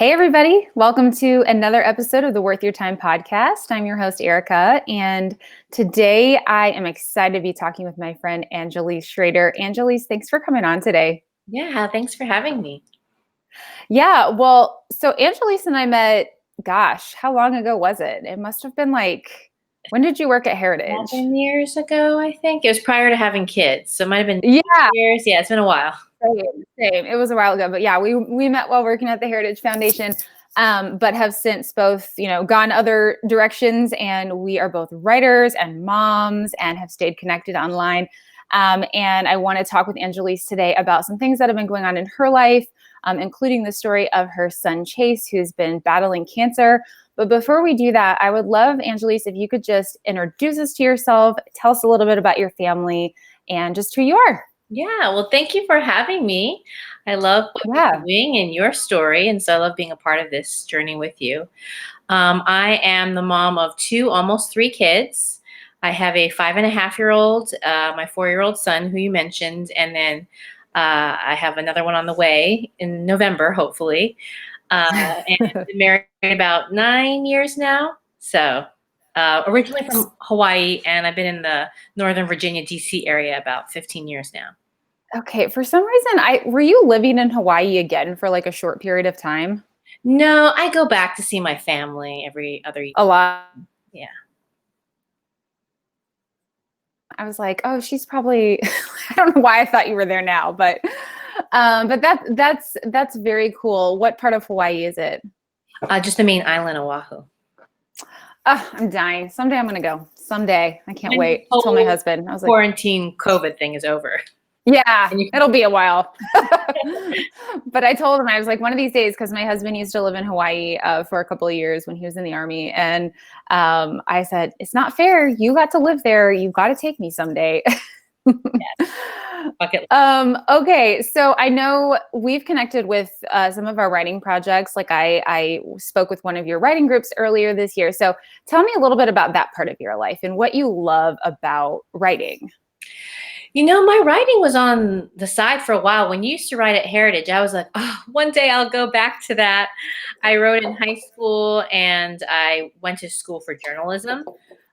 Hey, everybody. Welcome to another episode of the Worth Your Time podcast. I'm your host, Ericka, and today I am excited to be talking with my friend, Angelise Schrader. Angelise, thanks for coming on today. Yeah, thanks for having me. Yeah, well, so Angelise and I met, gosh, how long ago was it? It must have been when did you work at Heritage? 11 years ago, I think. It was prior to having kids, so it might have been Yeah, years. Yeah, it's been a while. same. It was a while ago, but yeah, we met while working at the Heritage Foundation, but have since both, gone other directions, and we are both writers and moms and have stayed connected online. And I want to talk with Angelise today about some things that have been going on in her life, including the story of her son, Chase, who's been battling cancer. But before we do that, I would love, Angelise, if you could just introduce us to yourself, tell us a little bit about your family and just who you are. Yeah, well, thank you for having me. I love what you're Yeah. doing and your story, and so I love being a part of this journey with you. I am the mom of two, almost three kids. I have a 5.5-year-old, my 4-year-old son, who you mentioned, and then I have another one on the way in November, hopefully. And I've been married about 9 years now. So originally from Hawaii, and I've been in the Northern Virginia, DC area about 15 years now. Okay, for some reason, were you living in Hawaii again for like a short period of time? No, I go back to see my family every other year. A lot. Yeah. I was like, oh, she's probably I don't know why I thought you were there now, but that's very cool. What part of Hawaii is it? Just the main island, Oahu. Oh, I'm dying. Someday I'm gonna go. Someday. I can't When wait. the I told my whole husband. I was like, quarantine COVID thing is over. yeah, And you it'll be a while. But I told him, I was like, one of these days, because my husband used to live in Hawaii for a couple of years when he was in the Army. And I said, it's not fair. You got to live there. You got to take me someday. bucket. Okay, so I know we've connected with some of our writing projects. Like I spoke with one of your writing groups earlier this year. So tell me a little bit about that part of your life and what you love about writing. You know, my writing was on the side for a while. When you used to write at Heritage, I was like, oh, one day I'll go back to that. I wrote in high school and I went to school for journalism,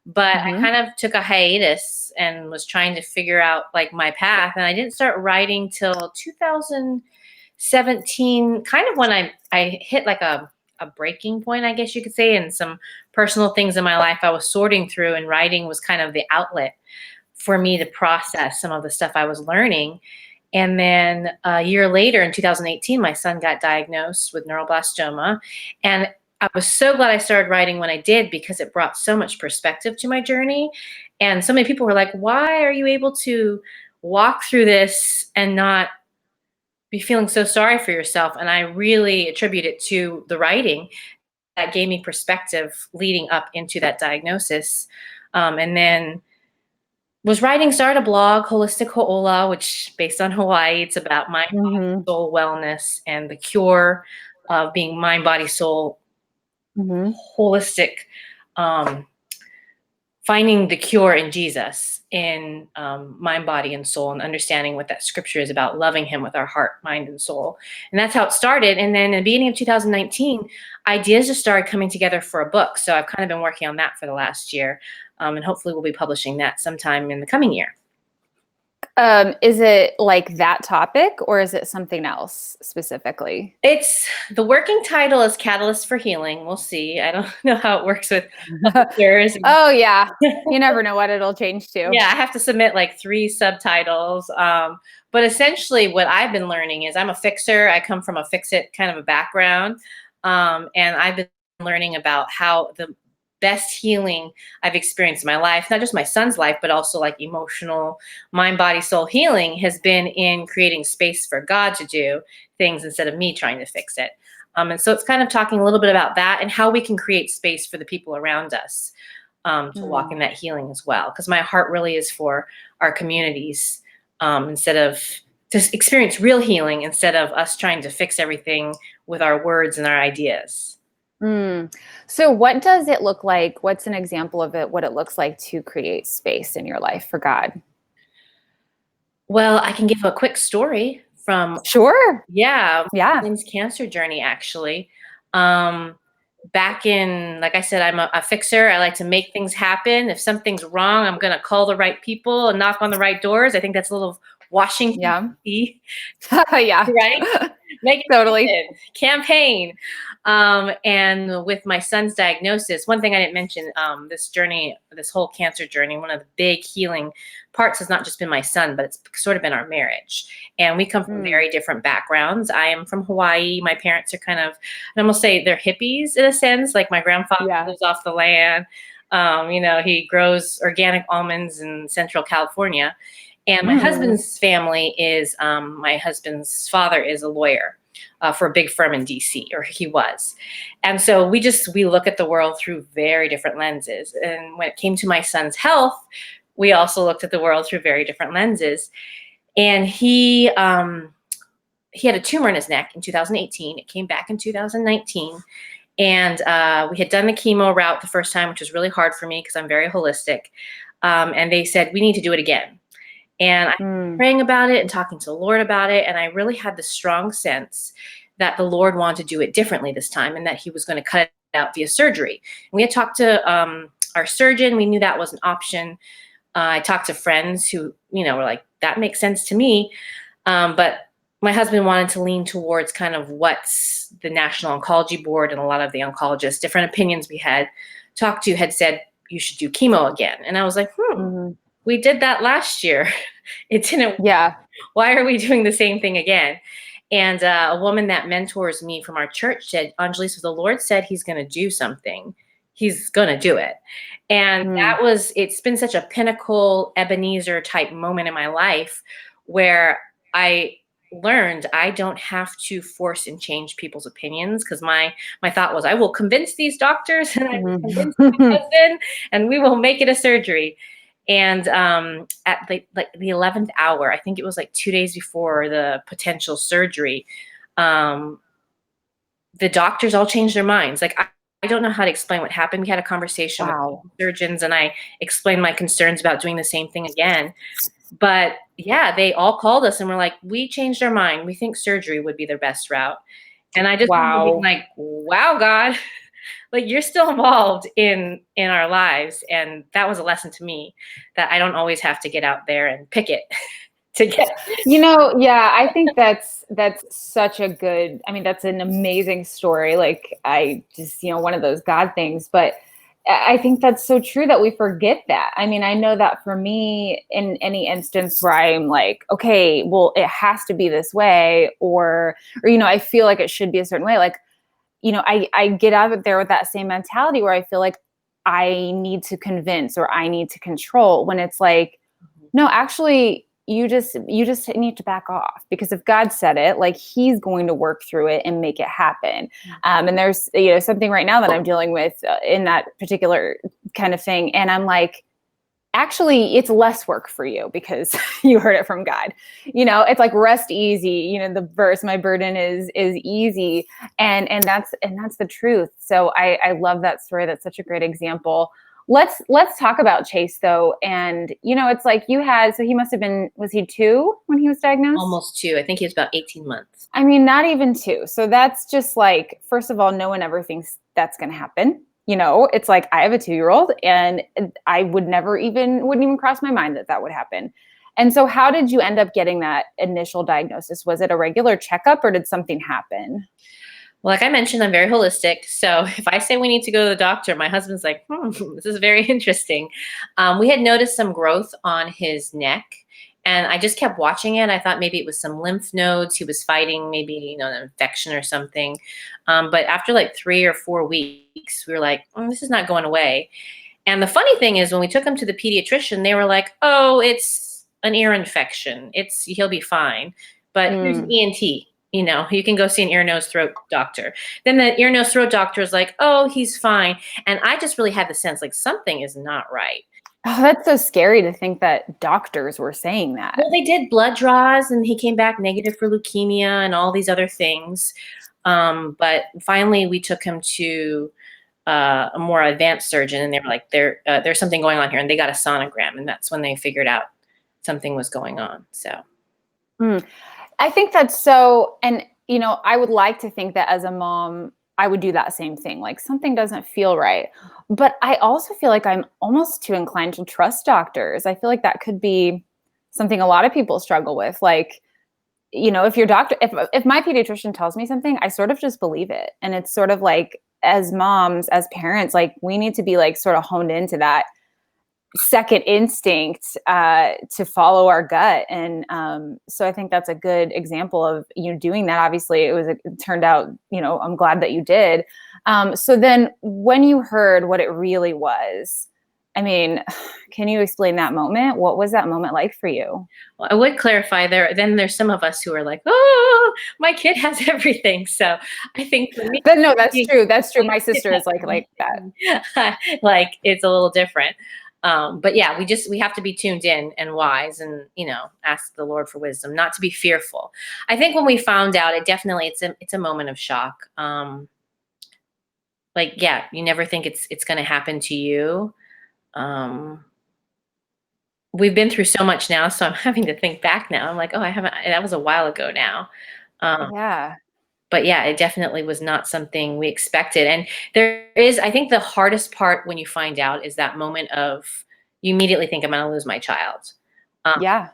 but I Mm-hmm. kind of took a hiatus and was trying to figure out like my path. And I didn't start writing till 2017, kind of when I hit like a breaking point, I guess you could say, and some personal things in my life I was sorting through, and writing was kind of the outlet for me to process some of the stuff I was learning. And then a year later, in 2018, my son got diagnosed with neuroblastoma. And I was so glad I started writing when I did, because it brought so much perspective to my journey. And so many people were like, why are you able to walk through this and not be feeling so sorry for yourself? And I really attribute it to the writing that gave me perspective leading up into that diagnosis. And then was writing, started a blog, Holistic Ho'ola, which based on Hawaii, it's about mind, body, Mm-hmm. soul wellness and the cure of being mind, body, soul, Mm-hmm. holistic, um, finding the cure in Jesus, in mind, body, and soul, and understanding what that scripture is about, loving him with our heart, mind, and soul. And that's how it started. And then in the beginning of 2019, ideas just started coming together for a book. So I've kind of been working on that for the last year. And hopefully we'll be publishing that sometime in the coming year. Is it like that topic or is it something else specifically? It's the working title is Catalyst for Healing. We'll see. I don't know how it works with publishers. Oh yeah. You never know what it'll change to. Yeah, I have to submit like 3 subtitles. But essentially what I've been learning is I'm a fixer. I come from a fix-it kind of a background. And I've been learning about how the best healing I've experienced in my life, not just my son's life, but also like emotional, mind, body, soul healing, has been in creating space for God to do things instead of me trying to fix it. And so it's kind of talking a little bit about that and how we can create space for the people around us to walk in that healing as well. Because my heart really is for our communities, instead of to experience real healing instead of us trying to fix everything with our words and our ideas. So what does it look like? What's an example of it, what it looks like to create space in your life for God? Well, I can give a quick story from Sure. my Yeah. son's cancer journey, actually. Back in, like I said, I'm a fixer. I like to make things happen. If something's wrong, I'm going to call the right people and knock on the right doors. I think that's a little Washington, Yeah. D.C., Yeah. right? Make it Totally. happen. Campaign. And with my son's diagnosis, one thing I didn't mention, this journey, this whole cancer journey, one of the big healing parts has not just been my son, but it's sort of been our marriage. And we come from very different backgrounds. I am from Hawaii. My parents are kind of, I almost say they're hippies in a sense. Like my grandfather Yeah. lives off the land. He grows organic almonds in Central California. And my husband's family is, my husband's father is a lawyer for a big firm in DC, or he was. And so we look at the world through very different lenses. And when it came to my son's health, we also looked at the world through very different lenses. And he had a tumor in his neck in 2018. It came back in 2019. And we had done the chemo route the first time, which was really hard for me because I'm very holistic. And they said, we need to do it again. And I was praying about it and talking to the Lord about it. And I really had the strong sense that the Lord wanted to do it differently this time and that he was going to cut it out via surgery. And we had talked to our surgeon. We knew that was an option. I talked to friends who, were like, that makes sense to me. But my husband wanted to lean towards kind of what's the National Oncology Board and a lot of the oncologists, different opinions we had talked to, had said, you should do chemo again. And I was like, we did that last year. It didn't. Yeah. Why are we doing the same thing again? And a woman that mentors me from our church said, Angelise, if the Lord said he's going to do something, he's going to do it. And it's been such a pinnacle Ebenezer type moment in my life where I learned I don't have to force and change people's opinions, because my thought was, I will convince these doctors and I will convince my husband and we will make it a surgery. And at the 11th hour, I think it was like 2 days before the potential surgery, the doctors all changed their minds. Like, I don't know how to explain what happened. We had a conversation with surgeons and I explained my concerns about doing the same thing again. But yeah, they all called us and were like, we changed our mind. We think surgery would be their best route. And I just remember being like, wow, God, like, you're still involved in our lives. And that was a lesson to me that I don't always have to get out there and pick it to get. Yeah, I think that's such a good, that's an amazing story. Like, I just, one of those God things, but I think that's so true that we forget that. I know that for me, in any instance where I'm like, okay, well, it has to be this way, or I feel like it should be a certain way. Like, I get out of there with that same mentality where I feel like I need to convince or I need to control, when it's like, no, actually, you just need to back off, because if God said it, like, he's going to work through it and make it happen. And there's, something right now that I'm dealing with in that particular kind of thing. And I'm like, actually, it's less work for you because you heard it from God. It's like, rest easy. The verse, my burden is easy. And that's the truth. So I love that story. That's such a great example. Let's talk about Chase though. And it's like, so he must have been, was he 2 when he was diagnosed? Almost 2. I think he was about 18 months. Not even 2. So that's just like, first of all, no one ever thinks that's going to happen. It's like, I have a 2-year-old and I wouldn't even cross my mind that would happen. And so how did you end up getting that initial diagnosis? Was it a regular checkup or did something happen? Well, like I mentioned, I'm very holistic. So if I say we need to go to the doctor, my husband's like, this is very interesting. We had noticed some growth on his neck. And I just kept watching it. I thought maybe it was some lymph nodes. He was fighting maybe, an infection or something. But after like 3 or 4 weeks, we were like, this is not going away. And the funny thing is, when we took him to the pediatrician, they were like, oh, it's an ear infection. He'll be fine. But here's an ENT. You can go see an ear, nose, throat doctor. Then the ear, nose, throat doctor is like, oh, he's fine. And I just really had the sense like something is not right. Oh, that's so scary to think that doctors were saying that. Well, they did blood draws and he came back negative for leukemia and all these other things. But finally we took him to a more advanced surgeon and they were like, there's something going on here. And they got a sonogram and that's when they figured out something was going on. So. I think that's so, and I would like to think that as a mom, I would do that same thing. Like something doesn't feel right. But I also feel like I'm almost too inclined to trust doctors. I feel like that could be something a lot of people struggle with. Like, if your doctor, if my pediatrician tells me something, I sort of just believe it. And it's sort of like, as moms, as parents, like we need to be like sort of honed into that second instinct to follow our gut. And so I think that's a good example of you doing that. Obviously it turned out, I'm glad that you did. So then when you heard what it really was, I mean, can you explain that moment? What was that moment like for you? Well, I would clarify there's some of us who are like, oh, my kid has everything. So I think for me, But no, that's true. That's true. My sister is like that. like it's a little different. But yeah, we have to be tuned in and wise and, ask the Lord for wisdom, not to be fearful. I think when we found out, it's a moment of shock. Like, yeah, you never think it's going to happen to you. We've been through so much now, so I'm having to think back now. I'm like, oh, that was a while ago now. Yeah. But yeah, it definitely was not something we expected. And I think the hardest part when you find out is that moment of you immediately think I'm going to lose my child. Yeah.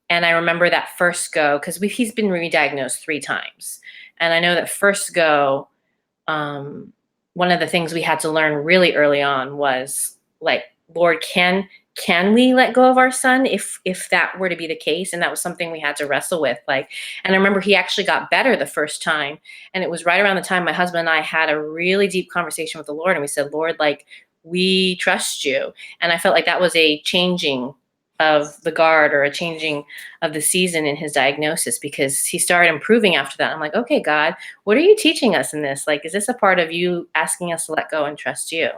And I remember that first go, because he's been re-diagnosed 3 times. And I know that first go, one of the things we had to learn really early on was like, Lord, can we let go of our son if that were to be the case? And that was something we had to wrestle with. Like, and I remember he actually got better the first time. And it was right around the time my husband and I had a really deep conversation with the Lord. And we said, Lord, like, we trust you. And I felt like that was a changing of the guard or a changing of the season in his diagnosis, because he started improving after that. I'm like, okay, God, what are you teaching us in this? Like, is this a part of you asking us to let go and trust you?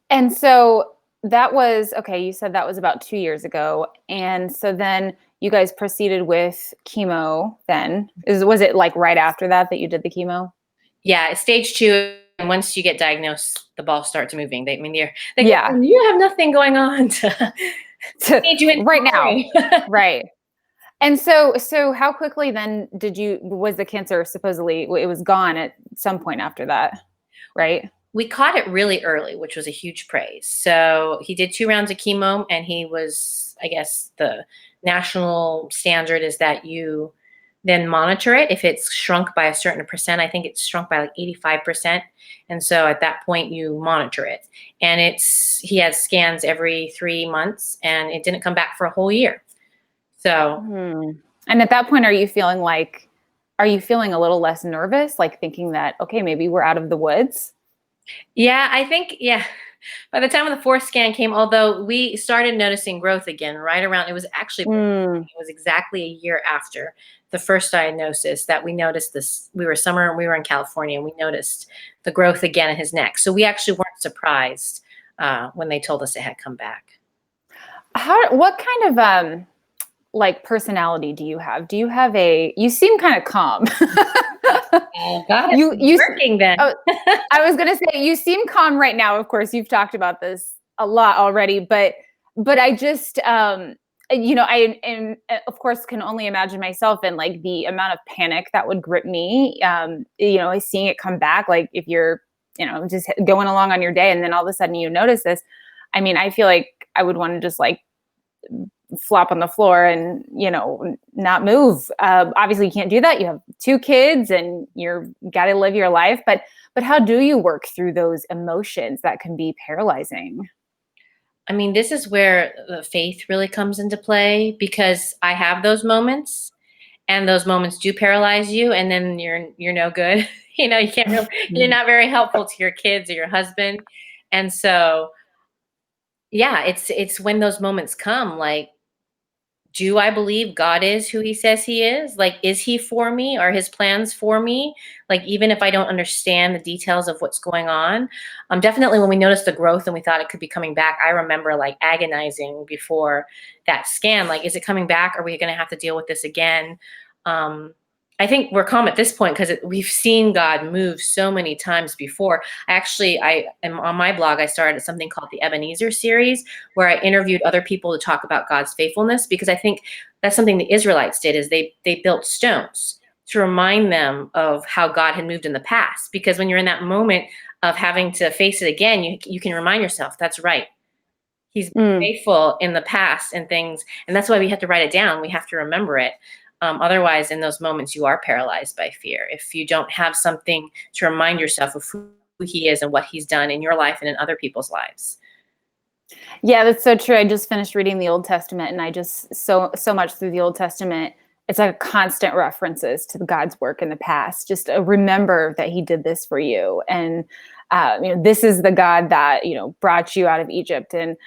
And so that was, okay, you said that was about 2 years ago. And so then you guys proceeded with chemo then. Was it like right after that you did the chemo? Yeah, stage 2. And once you get diagnosed, the ball starts moving. Yeah. You have nothing going on to need you in right now. Right. And so how quickly then was the cancer supposedly, it was gone at some point after that, right? We caught it really early, which was a huge praise. So he did 2 rounds of chemo, and he was, I guess the national standard is that you then monitor it. If it's shrunk by a certain percent, I think it's shrunk by like 85%. And so at that point you monitor it. And he has scans every 3 months, and it didn't come back for a whole year. So. And at that point, are you feeling a little less nervous? Like thinking that, okay, maybe we're out of the woods? Yeah, I think, yeah. By the time the 4th scan came, although we started noticing growth again right around, it was exactly a year after the first diagnosis that we noticed this. We were in California, and we noticed the growth again in his neck. So we actually weren't surprised when they told us it had come back. What kind of like personality do you have? You seem kind of calm. Oh, God, you working then. I was going to say, you seem calm right now. Of course, you've talked about this a lot already, but I just, I of course can only imagine myself and like the amount of panic that would grip me, seeing it come back. Like if you're, just going along on your day and then all of a sudden you notice this, I mean, I feel like I would want to just like flop on the floor and not move. Obviously you can't do that. You have 2 kids and you're got to live your life, but how do you work through those emotions that can be paralyzing? I mean, this is where the faith really comes into play, because I have those moments, and those moments do paralyze you, and then you're no good. You can't really, you're not very helpful to your kids or your husband. And so yeah, it's when those moments come, like, do I believe God is who he says he is? Like, is he for me? Are his plans for me? Like, even if I don't understand the details of what's going on. Definitely when we noticed the growth and we thought it could be coming back, I remember like agonizing before that scan. Like, is it coming back? Are we going to have to deal with this again? I think we're calm at this point because we've seen God move so many times before. I am on my blog, I started something called the Ebenezer series, where I interviewed other people to talk about God's faithfulness, because I think that's something the Israelites did, is they built stones to remind them of how God had moved in the past. Because when you're in that moment of having to face it again, you can remind yourself, that's right. He's been Mm. faithful in the past and things. And that's why we have to write it down. We have to remember it. Otherwise, in those moments, you are paralyzed by fear. If you don't have something to remind yourself of who he is and what he's done in your life and in other people's lives. Yeah, that's so true. I just finished reading the Old Testament, and I just so much through the Old Testament, it's like constant references to God's work in the past. Just remember that He did this for you, and this is the God that brought you out of Egypt, and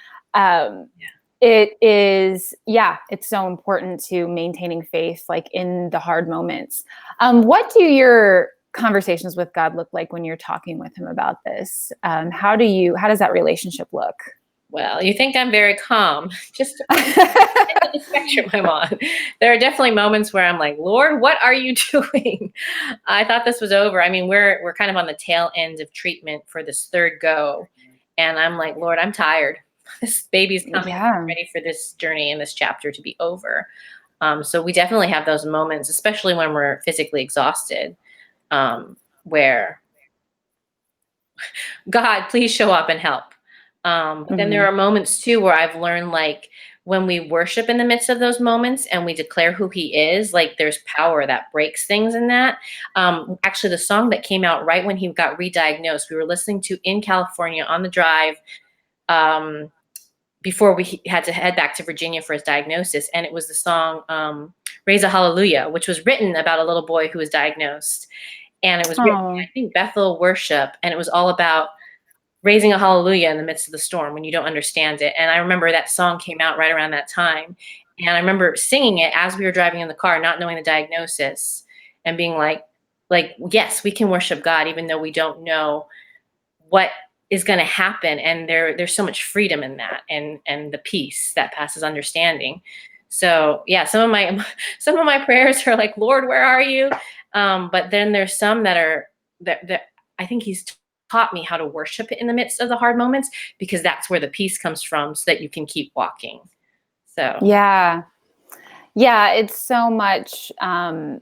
it is, yeah, it's so important to maintaining faith, like in the hard moments. What do your conversations with God look like when you're talking with Him about this? How does that relationship look? Well, you think I'm very calm. Just the spectrum I'm on. There are definitely moments where I'm like, Lord, what are you doing? I thought this was over. I mean, we're kind of on the tail end of treatment for this third go. And I'm like, Lord, I'm tired. This baby's coming. I'm Yeah. ready for this journey and this chapter to be over. So we definitely have those moments, especially when we're physically exhausted, where God, please show up and help. But then there Mhm. are moments too where I've learned, like, when we worship in the midst of those moments and we declare who he is, like there's power that breaks things in that. Actually, the song that came out right when he got re-diagnosed, we were listening to in California on the drive, um, before we had to head back to Virginia for his diagnosis. And it was the song, Raise a Hallelujah, which was written about a little boy who was diagnosed. And it was written, Oh. I think, Bethel Worship. And it was all about raising a hallelujah in the midst of the storm when you don't understand it. And I remember that song came out right around that time. And I remember singing it as we were driving in the car, not knowing the diagnosis, and being like, yes, we can worship God even though we don't know what is going to happen. And there's so much freedom in that, and the peace that passes understanding. So yeah, some of my prayers are like, Lord, where are you? But then there's some that are that I think he's taught me how to worship in the midst of the hard moments, because that's where the peace comes from, so that you can keep walking. So Yeah. Yeah, it's so much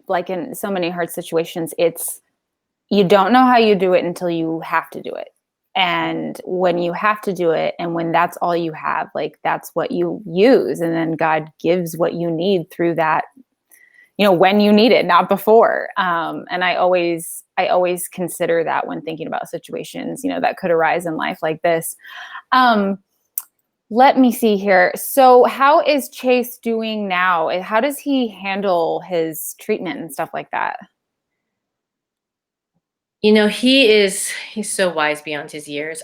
like in so many hard situations, it's you don't know how you do it until you have to do it. And when you have to do it, and when that's all you have, like that's what you use. And then God gives what you need through that, when you need it, not before. And I always consider that when thinking about situations, that could arise in life like this. Um, Let me see here. So, how is Chase doing now? How does he handle his treatment and stuff like that? he's so wise beyond his years.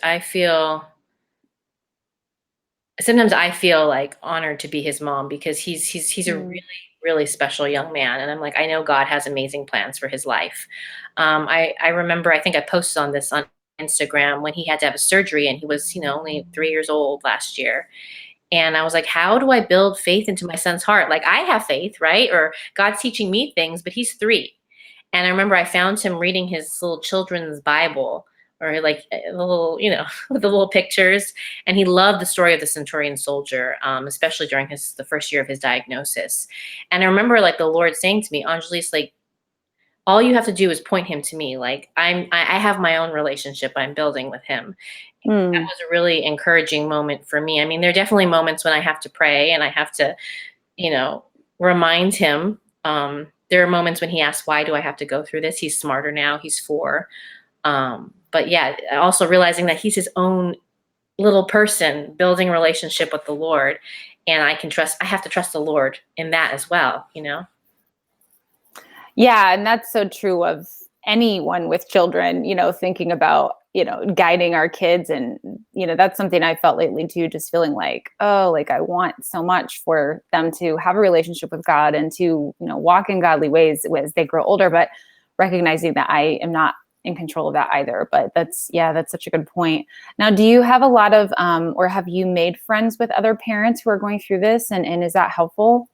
Sometimes I feel like honored to be his mom, because he's a Mm. really, really special young man, and I'm like, I know God has amazing plans for his life. I remember, I think I posted on this on Instagram, when he had to have a surgery, and he was only 3 years old last year. And I was like, how do I build faith into my son's heart? Like, I have faith, right? Or God's teaching me things, but he's 3. And I remember I found him reading his little children's Bible, or like the little, with the little pictures. And he loved the story of the centurion soldier, especially during the first year of his diagnosis. And I remember, like, the Lord saying to me, Angelise, like, all you have to do is point him to me. Like, I have my own relationship I'm building with him. That Mm. was a really encouraging moment for me. I mean, there are definitely moments when I have to pray and I have to, you know, remind him. There are moments when he asks, why do I have to go through this? He's smarter now. He's 4. But yeah, also realizing that he's his own little person building a relationship with the Lord. And I have to trust the Lord in that as well. Yeah, and that's so true of anyone with children, thinking about, guiding our kids. And, that's something I felt lately too, just feeling like, oh, like I want so much for them to have a relationship with God and to, walk in godly ways as they grow older, but recognizing that I am not in control of that either. But that's such a good point. Now, do you have a lot of, or have you made friends with other parents who are going through this? And is that helpful?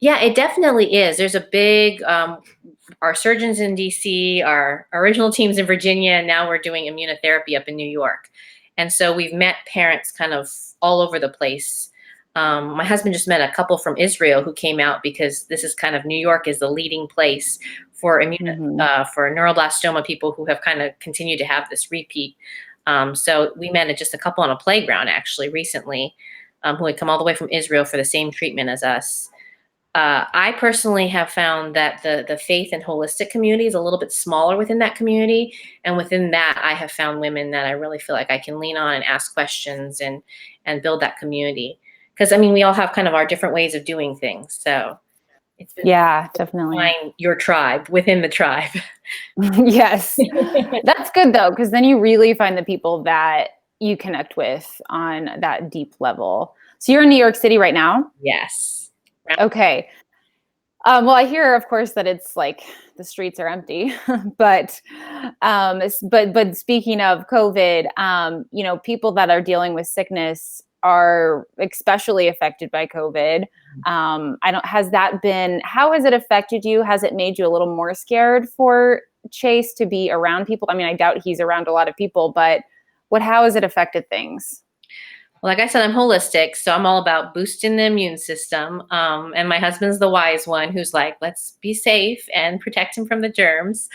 Yeah, it definitely is. There's a big, our surgeons in DC, our original teams in Virginia, and now we're doing immunotherapy up in New York. And so we've met parents kind of all over the place. My husband just met a couple from Israel who came out because this is kind of New York is the leading place for for neuroblastoma people who have kind of continued to have this repeat. So we met just a couple on a playground actually recently, who had come all the way from Israel for the same treatment as us. I personally have found that the faith and holistic community is a little bit smaller within that community. And within that, I have found women that I really feel like I can lean on and ask questions and build that community. Because, I mean, we all have kind of our different ways of doing things. So it's been definitely. find your tribe within the tribe. Yes. That's good though, because then you really find the people that you connect with on that deep level. So you're in New York City right now? Yes. Okay. Well, I hear, of course, that it's like the streets are empty, but speaking of COVID, you know, people that are dealing with sickness are especially affected by COVID. How has it affected you? Has it made you a little more scared for Chase to be around people? I mean, I doubt he's around a lot of people, but how has it affected things? Well, like I said, I'm holistic, so I'm all about boosting the immune system. And my husband's the wise one who's like, let's be safe and protect him from the germs.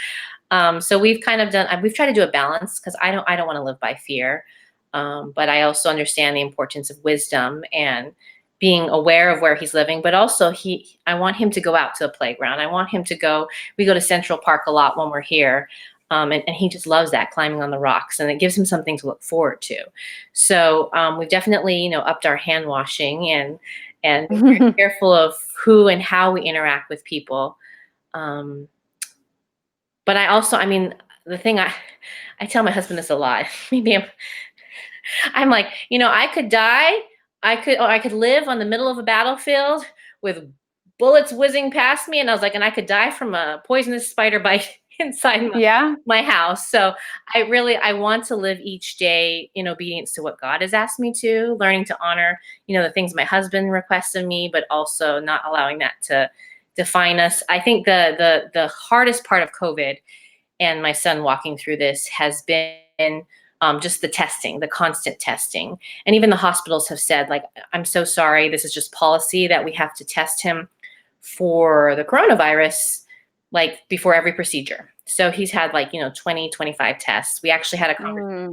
So we've kind of we've tried to do a balance because I don't want to live by fear. But I also understand the importance of wisdom and being aware of where he's living, but also I want him to go out to a playground. I want him to we go to Central Park a lot when we're here. And he just loves that, climbing on the rocks, and it gives him something to look forward to. So we've definitely, you know, upped our hand washing and been very careful of who and how we interact with people. But I also, I mean, the thing I tell my husband this a lot. Maybe I'm like, you know, I could die. I could live on the middle of a battlefield with bullets whizzing past me, and I was like, and I could die from a poisonous spider bite inside my house. So I want to live each day in obedience to what God has asked me to, learning to honor, you know, the things my husband requests of me, but also not allowing that to define us. I think the hardest part of COVID and my son walking through this has been just the testing, the constant testing. And even the hospitals have said, like, I'm so sorry, this is just policy that we have to test him for the coronavirus, like before every procedure. So he's had 20, 25 tests. We actually had a conversation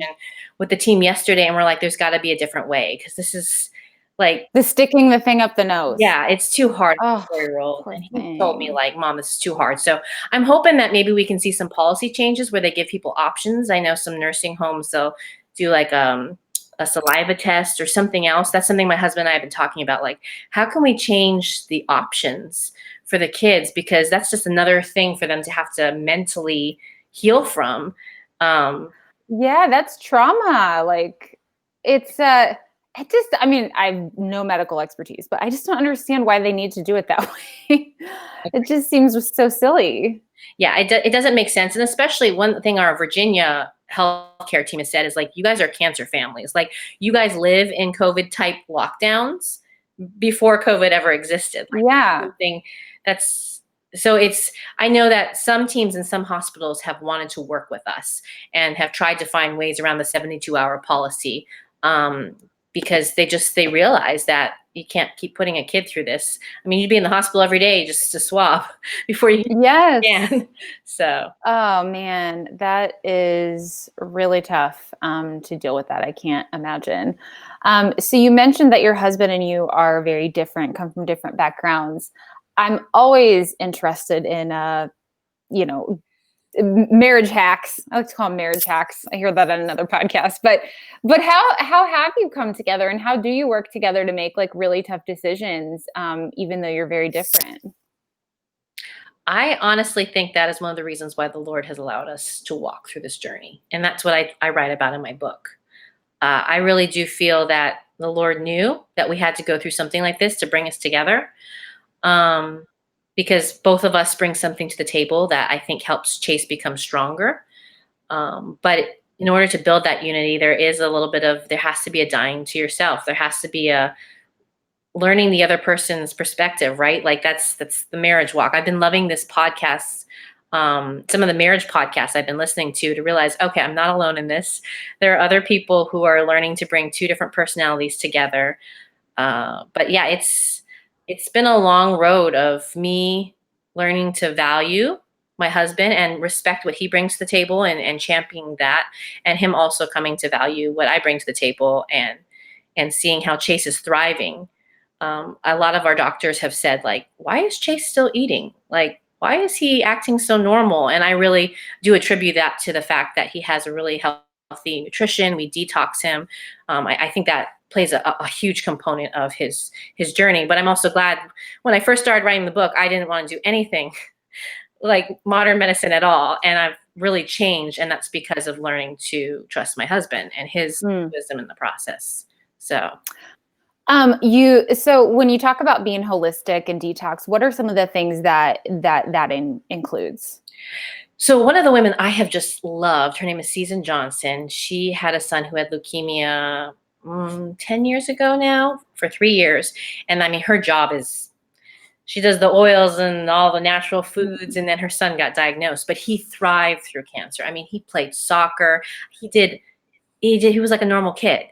with the team yesterday, and we're like, there's got to be a different way, because this is like the sticking the thing up the nose. Yeah, it's too hard for a 4-year-old. And he told me, like, Mom, this is too hard. So I'm hoping that maybe we can see some policy changes where they give people options. I know some nursing homes, they'll do like a saliva test or something else. That's something my husband and I have been talking about. Like, how can we change the options for the kids? Because that's just another thing for them to have to mentally heal from. Yeah, that's trauma. Like, I mean, I have no medical expertise, but I just don't understand why they need to do it that way. It just seems so silly. Yeah, it doesn't make sense. And especially one thing our Virginia healthcare team has said is, like, you guys are cancer families. Like, you guys live in COVID type lockdowns before COVID ever existed. Like, yeah. Something I know that some teams and some hospitals have wanted to work with us and have tried to find ways around the 72-hour policy. Because they realize that you can't keep putting a kid through this. I mean, you'd be in the hospital every day just to swab before you can. So. Oh man, that is really tough to deal with that. I can't imagine. So you mentioned that your husband and you are very different, come from different backgrounds. I'm always interested in, marriage hacks. I like to call them marriage hacks. I hear that on another podcast, but how have you come together, and how do you work together to make like really tough decisions, even though you're very different? I honestly think that is one of the reasons why the Lord has allowed us to walk through this journey. And that's what I write about in my book. I really do feel that the Lord knew that we had to go through something like this to bring us together. Because both of us bring something to the table that I think helps Chase become stronger. But in order to build that unity, there has to be a dying to yourself. There has to be a learning the other person's perspective, right? Like that's the marriage walk. I've been loving this podcast. Some of the marriage podcasts I've been listening to realize, okay, I'm not alone in this. There are other people who are learning to bring two different personalities together. But yeah, it's been a long road of me learning to value my husband and respect what he brings to the table and championing that, and him also coming to value what I bring to the table and seeing how Chase is thriving. A lot of our doctors have said, like, why is Chase still eating? Like, why is he acting so normal? And I really do attribute that to the fact that he has a really healthy nutrition. We detox him. I think that plays a huge component of his journey. But I'm also glad when I first started writing the book, I didn't want to do anything like modern medicine at all. And I've really changed. And that's because of learning to trust my husband and his wisdom in the process. So So when you talk about being holistic and detox, what are some of the things that includes? So one of the women I have just loved, her name is Susan Johnson. She had a son who had leukemia 10 years ago now, for 3 years. And I mean, her job is, she does the oils and all the natural foods. And then her son got diagnosed, but he thrived through cancer. I mean, he played soccer. He was like a normal kid.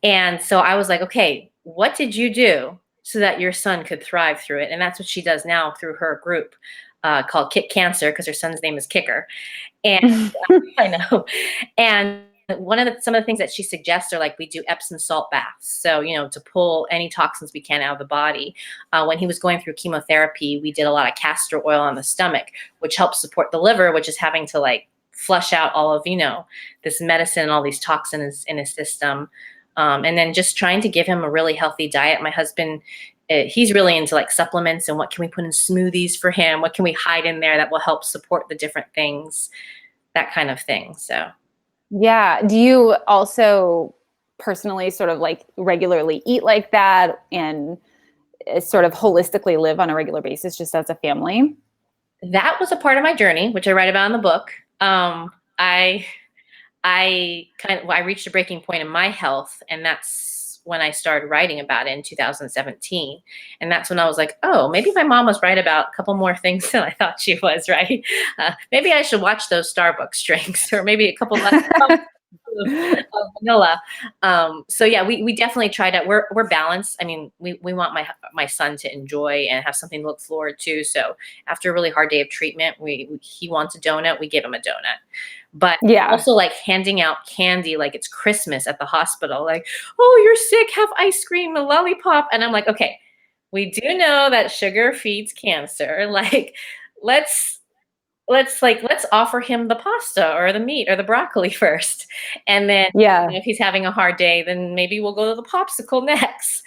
And so I was like, okay, what did you do so that your son could thrive through it? And that's what she does now through her group called Kick Cancer, because her son's name is Kicker. And I know. And some of the things that she suggests are, like, we do Epsom salt baths. So, to pull any toxins we can out of the body. When he was going through chemotherapy, we did a lot of castor oil on the stomach, which helps support the liver, which is having to, like, flush out all of, this medicine and all these toxins in his system. And then just trying to give him a really healthy diet. My husband, he's really into, like, supplements and what can we put in smoothies for him? What can we hide in there that will help support the different things, that kind of thing. So. Yeah. Do you also personally sort of like regularly eat like that and sort of holistically live on a regular basis just as a family? That was a part of my journey, which I write about in the book. I I reached a breaking point in my health, and that's when I started writing about it in 2017. And that's when I was like, oh, maybe my mom was right about a couple more things than I thought she was, right? Maybe I should watch those Starbucks drinks, or maybe a couple less of vanilla. So yeah, we definitely try to, we're balanced. I mean, we want my son to enjoy and have something to look forward to. So after a really hard day of treatment, he wants a donut, we give him a donut. But Yeah. also, like, handing out candy like it's Christmas at the hospital, like, oh, you're sick, have ice cream, a lollipop. And I'm like, okay, we do know that sugar feeds cancer. Like, let's offer him the pasta or the meat or the broccoli first. And then Yeah. if he's having a hard day, then maybe we'll go to the popsicle next.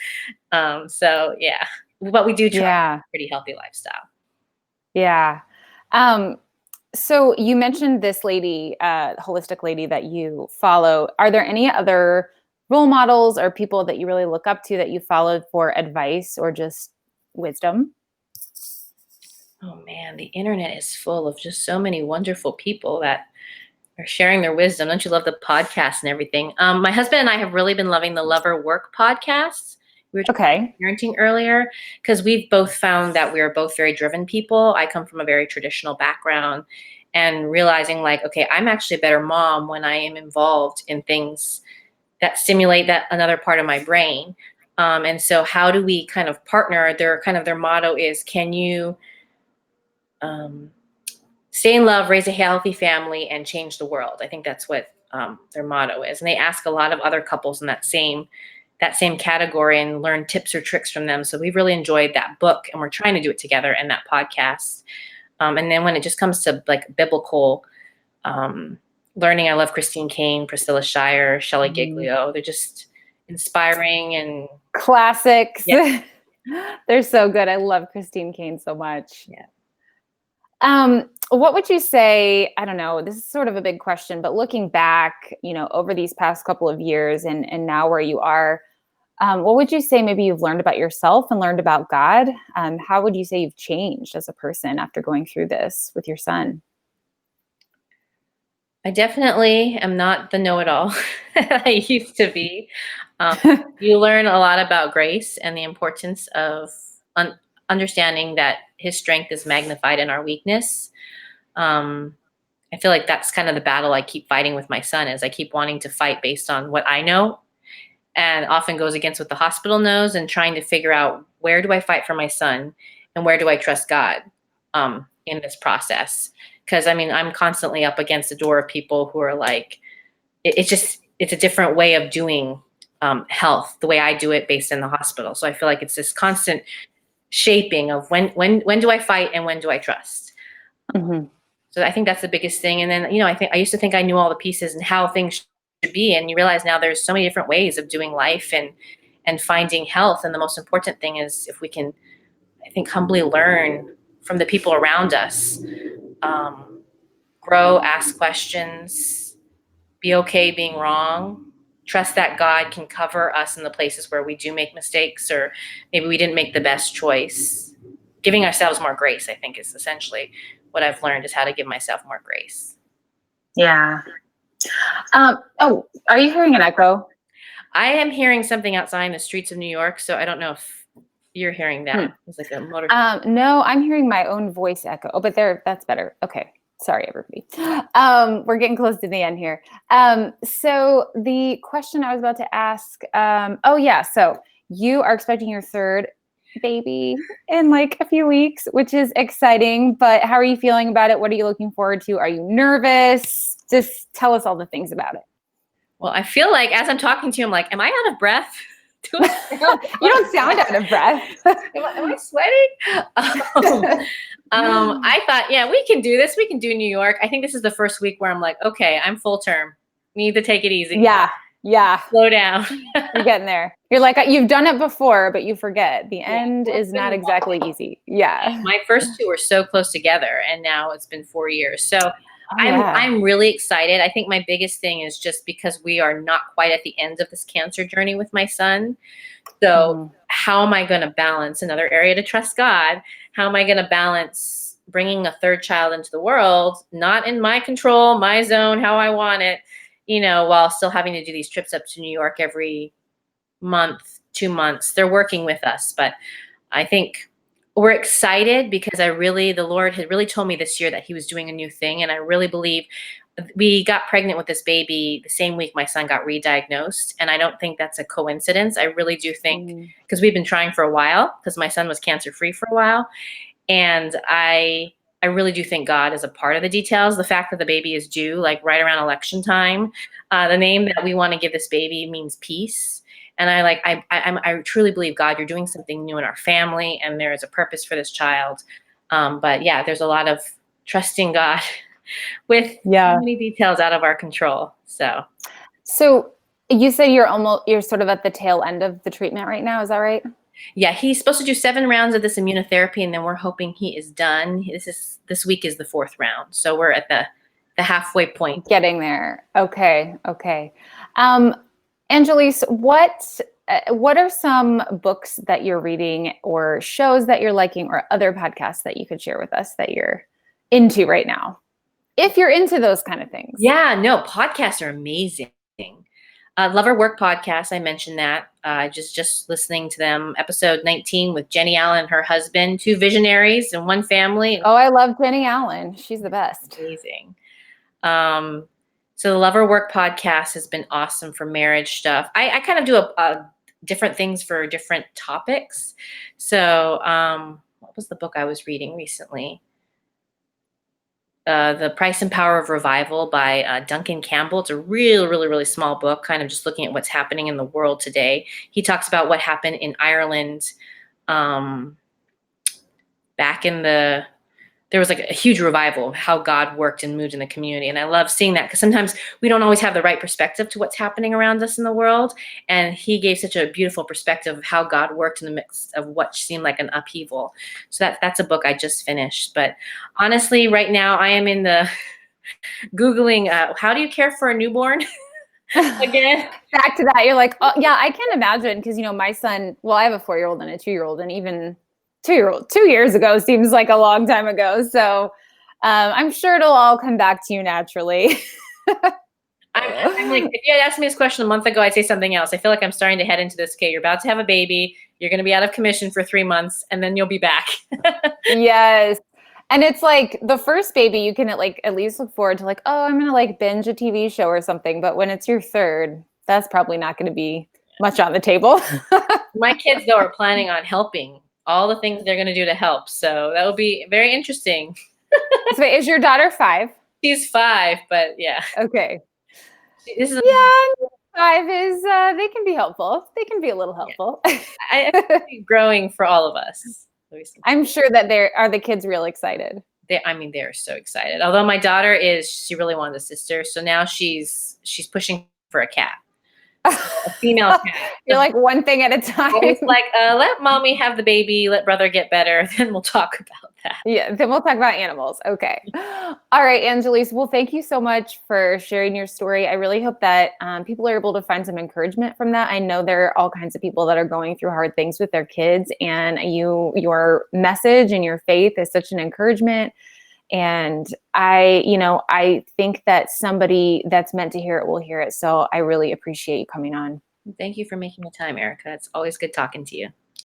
So yeah. But we do try a pretty healthy lifestyle. Yeah. So you mentioned this lady, holistic lady that you follow. Are there any other role models or people that you really look up to that you followed for advice or just wisdom? Oh man, the internet is full of just so many wonderful people that are sharing their wisdom. Don't you love the podcast and everything? My husband and I have really been loving the Lover Work podcasts. We were talking about parenting earlier, because we've both found that we are both very driven people. I come from a very traditional background, and realizing, like, okay, I'm actually a better mom when I am involved in things that stimulate that another part of my brain. And so how do we kind of partner? Their motto is, can you um, stay in love, raise a healthy family, and change the world? I think that's what their motto is. And they ask a lot of other couples in that same category and learn tips or tricks from them. So we've really enjoyed that book, and we're trying to do it together in that podcast. And then when it just comes to, like, biblical learning, I love Christine Kane, Priscilla Shirer, Shelley Giglio. They're just inspiring and classics. Yeah. They're so good. I love Christine Kane so much. Yeah. What would you say, I don't know, this is sort of a big question, but looking back, over these past couple of years and now where you are, what would you say maybe you've learned about yourself and learned about God? How would you say you've changed as a person after going through this with your son? I definitely am not the know-it-all I used to be. You learn a lot about grace and the importance of understanding that his strength is magnified in our weakness. I feel like that's kind of the battle I keep fighting with my son, is I keep wanting to fight based on what I know and often goes against what the hospital knows, and trying to figure out, where do I fight for my son and where do I trust God in this process? Because I mean, I'm constantly up against the door of people who are like, it's a different way of doing health, the way I do it based in the hospital. So I feel like it's this constant shaping of when do I fight and when do I trust? Mm-hmm. So I think that's the biggest thing. And then, I used to think I knew all the pieces and how things should be. And you realize now there's so many different ways of doing life and finding health. And the most important thing is if we can, I think, humbly learn from the people around us, grow, ask questions, be okay being wrong, trust that God can cover us in the places where we do make mistakes, or maybe we didn't make the best choice. Giving ourselves more grace, I think, is essentially what I've learned, is how to give myself more grace. Yeah. Oh, are you hearing an echo? I am hearing something outside in the streets of New York, so I don't know if you're hearing that. It's like a motor. No, I'm hearing my own voice echo. Oh, but that's better. Okay. Sorry, everybody. We're getting close to the end here. So the question I was about to ask, so you are expecting your third baby in like a few weeks, which is exciting, but how are you feeling about it? What are you looking forward to? Are you nervous? Just tell us all the things about it. Well, I feel like as I'm talking to you, I'm like, am I out of breath? You don't sound out of breath. Am I sweating? I thought, yeah, we can do this. We can do New York. I think this is the first week where I'm like, okay, I'm full term. We need to take it easy. Yeah. Slow down. You're getting there. You're like, you've done it before, but you forget. The end is not exactly easy. Yeah. My first two were so close together, and now it's been 4 years. So I'm really excited. I think my biggest thing is just because we are not quite at the end of this cancer journey with my son. So how am I going to balance another area to trust God? How am I going to balance bringing a third child into the world, not in my control, my zone, how I want it, while still having to do these trips up to New York every month, 2 months. They're working with us, but I think we're excited because the Lord had really told me this year that he was doing a new thing. And I really believe we got pregnant with this baby the same week my son got re-diagnosed. And I don't think that's a coincidence. I really do think, because we've been trying for a while, because my son was cancer-free for a while. And I really do think God is a part of the details. The fact that the baby is due like right around election time, the name that we want to give this baby means peace. And I truly believe, God, you're doing something new in our family, and there is a purpose for this child. But yeah, there's a lot of trusting God with so many details out of our control. So you said you're sort of at the tail end of the treatment right now. Is that right? Yeah, he's supposed to do 7 rounds of this immunotherapy, and then we're hoping he is done. This week is the 4th round, so we're at the halfway point. Getting there. Okay. Angelise, what are some books that you're reading, or shows that you're liking, or other podcasts that you could share with us that you're into right now, if you're into those kind of things? Yeah, no, podcasts are amazing. Lover Work podcast, I mentioned that. Just listening to them. Episode 19 with Jenny Allen and her husband, 2 visionaries in one family. Oh, I love Jenny Allen. She's the best. Amazing. So the Lover Work podcast has been awesome for marriage stuff. I kind of do a different things for different topics. So what was the book I was reading recently? The Price and Power of Revival by Duncan Campbell. It's a really, really, really small book, kind of just looking at what's happening in the world today. He talks about what happened in Ireland back in there was like a huge revival of how God worked and moved in the community. And I love seeing that, because sometimes we don't always have the right perspective to what's happening around us in the world. And he gave such a beautiful perspective of how God worked in the midst of what seemed like an upheaval. So that's a book I just finished. But honestly, right now I am in the Googling, how do you care for a newborn? Again. Back to that. You're like, oh yeah, I can't imagine. Because, my son, well, I have a 4-year-old and a 2-year-old, and even 2-year-old 2 years ago seems like a long time ago. So I'm sure it'll all come back to you naturally. I'm like, if you had asked me this question a month ago, I'd say something else. I feel like I'm starting to head into this. Okay, you're about to have a baby. You're going to be out of commission for 3 months, and then you'll be back. Yes. And it's like the first baby, you can at least look forward to I'm going to binge a TV show or something. But when it's your third, that's probably not going to be much on the table. My kids, though, are planning on helping all the things they're going to do to help. So that will be very interesting. So is your daughter 5? She's 5, but yeah. Okay. This is Yeah, 5 is, they can be helpful. They can be a little helpful. I think growing for all of us. I'm sure that are the kids real excited. They're so excited. Although my daughter she really wanted a sister. So now she's pushing for a cat. A female cat. You're like one thing at a time. It's like, let mommy have the baby, let brother get better, then we'll talk about that. Yeah, then we'll talk about animals. Okay. All right, Angelise. Well, thank you so much for sharing your story. I really hope that people are able to find some encouragement from that. I know there are all kinds of people that are going through hard things with their kids, and your message and your faith is such an encouragement. And I think that somebody that's meant to hear it will hear it. So I really appreciate you coming on. Thank you for making the time, Ericka. It's always good talking to you.